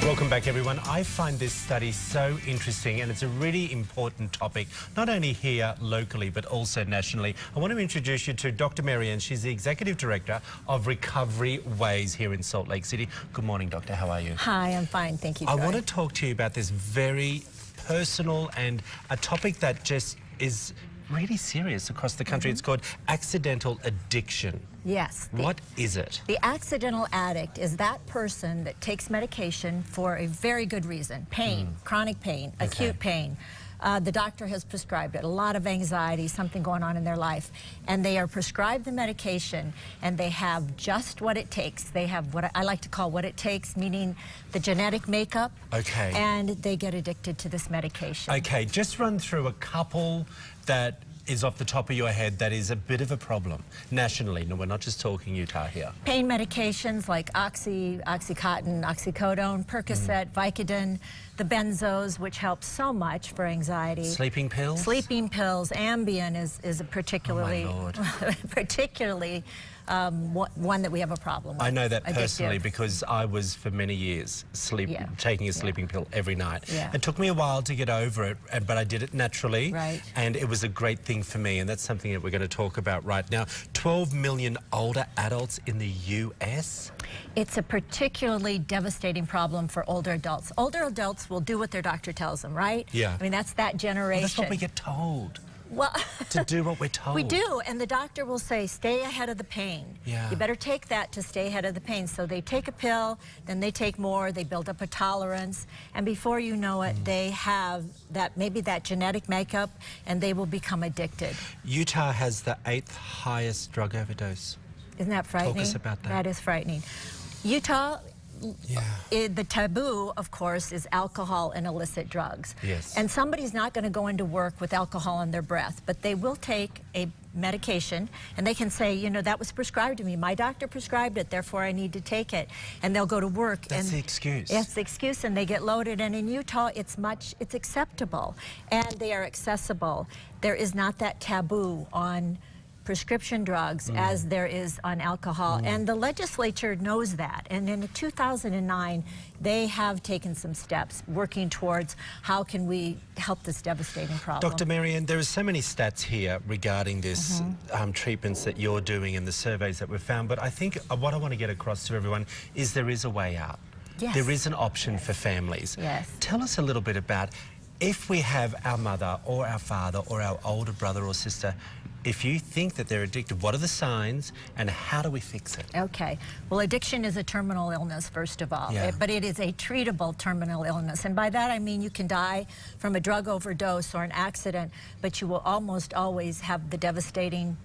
Welcome back, everyone. I find this study so interesting, and it's a really important topic, not only here locally, but also nationally. I want to introduce you to Dr. Marianne. She's the Executive Director of Recovery Ways here in Salt Lake City. Good morning, Doctor. How are you? Hi, I'm fine. Thank you, Troy. I want to talk to you about this very personal and a topic that just is really serious across the country. It's called accidental addiction. Yes. What is it? The accidental addict is that person that takes medication for a very good reason. Pain, chronic pain, acute pain. The doctor has prescribed it, a lot of anxiety, something going on in their life, and they are prescribed the medication, and they have just what it takes. They have what I like to call what it takes, meaning the genetic makeup, and they get addicted to this medication. Okay, just run through a couple that is off the top of your head that is a bit of a problem nationally. No, we're not just talking Utah here. Pain medications like Oxycontin, oxycodone, Percocet, Vicodin, the benzos, which help so much for anxiety. Sleeping pills? Sleeping pills. Ambien is a particularly, particularly one that we have a problem with. I know that personally because I was for many years taking a sleeping pill every night. It took me a while to get over it, but I did it naturally, and it was a great thing for me, and that's something that we're going to talk about right now. 12 million older adults in the US? It's a particularly devastating problem for older adults. Older adults will do what their doctor tells them, right? Yeah. I mean, that's that generation. Well, that's what we get told. Well, to do what we're told. We do, and the doctor will say, stay ahead of the pain. You better take that to stay ahead of the pain. So they take a pill, then they take more, they build up a tolerance, and before you know it, they have that, maybe that genetic makeup, and they will become addicted. Utah has the 8th highest drug overdose. Isn't that frightening? Talk us about that. That is frightening. Utah, the taboo, of course, is alcohol and illicit drugs. And somebody's not going to go into work with alcohol in their breath, but they will take a medication, and they can say, you know, that was prescribed to me. My doctor prescribed it, therefore I need to take it. And they'll go to work. That's the excuse. That's the excuse, and they get loaded. And in Utah, it's acceptable, and they are accessible. There is not that taboo on prescription drugs as there is on alcohol, and the legislature knows that, and in 2009 they have taken some steps working towards how can we help this devastating problem. Dr. Marianne, there are so many stats here regarding this treatments that you're doing and the surveys that we've found, but I think what I want to get across to everyone is there is a way out. There is an option for families. Tell us a little bit about, if we have our mother or our father or our older brother or sister, if you think that they're addicted, what are the signs and how do we fix it? Okay. Well, addiction is a terminal illness, first of all, but it is a treatable terminal illness. And by that I mean you can die from a drug overdose or an accident, but you will almost always have the devastating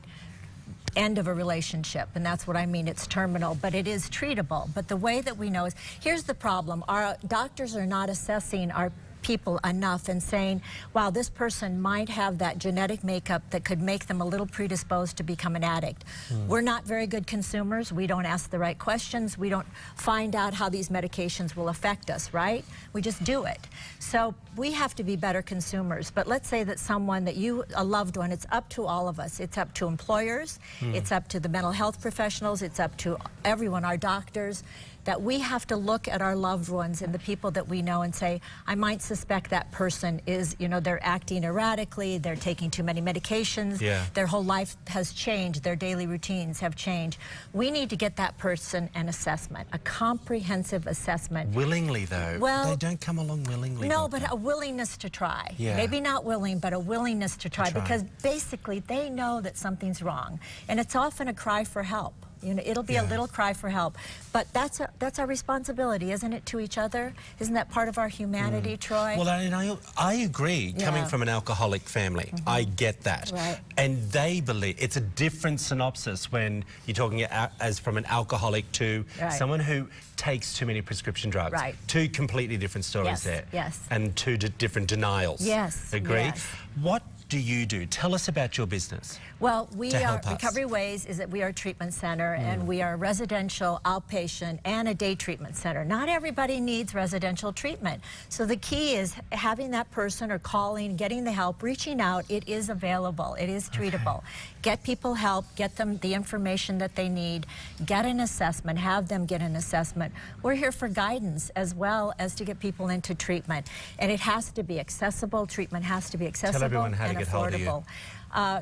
end of a relationship, and that's what I mean. It's terminal, but it is treatable. But the way that we know is, here's the problem. Our doctors are not assessing our people enough and saying, wow, this person might have that genetic makeup that could make them a little predisposed to become an addict. We're not very good consumers. We don't ask the right questions. We don't find out how these medications will affect us, right? We just do it. So we have to be better consumers. But let's say that someone that a loved one, it's up to all of us. It's up to employers, it's up to the mental health professionals, it's up to everyone, our doctors, that we have to look at our loved ones and the people that we know and say, I might suspect that person is, you know, they're acting erratically, they're taking too many medications, their whole life has changed, their daily routines have changed. We need to get that person an assessment, a comprehensive assessment. Willingly, though. Well, they don't come along willingly. No, but a willingness to try. Maybe not willing, but a willingness to try, because basically they know that something's wrong. And it's often a cry for help. You know, it'll be a little cry for help, but that's our responsibility, isn't it, to each other? Isn't that part of our humanity, Troy? Well, I agree. Coming from an alcoholic family, I get that. And they believe it's a different synopsis when you're talking as from an alcoholic to someone who takes too many prescription drugs. Two completely different stories there. And two different denials. Agree? What do you do? Tell us about your business. Well, we to are help us. Recovery Ways is that we are a treatment center, and we are a residential, outpatient, and a day treatment center. Not everybody needs residential treatment. So the key is having that person or calling, getting the help, reaching out. It is available. It is treatable. Get people help, get them the information that they need, get an assessment, have them get an assessment. We're here for guidance as well as to get people into treatment. And it has to be accessible. Treatment has to be accessible. Tell everyone how to and get hold of you. affordable.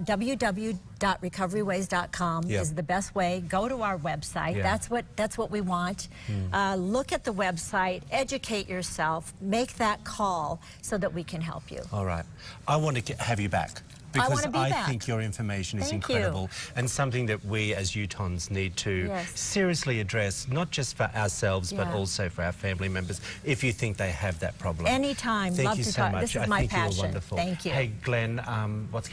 www.recoveryways.com Yep. is the best way. Go to our website. Yeah. That's what we want. Look at the website, educate yourself, make that call so that we can help you. All right. I want to have you back. I Because wanna be back. think your information is Thank you. incredible and something that we as Utahns need to seriously address, not just for ourselves, but Yeah. also for our family members, if you think they have that problem. Anytime. Thank Love you to so talk. much. This is I my think passion. you're wonderful. Thank you. Hey, Glenn, what's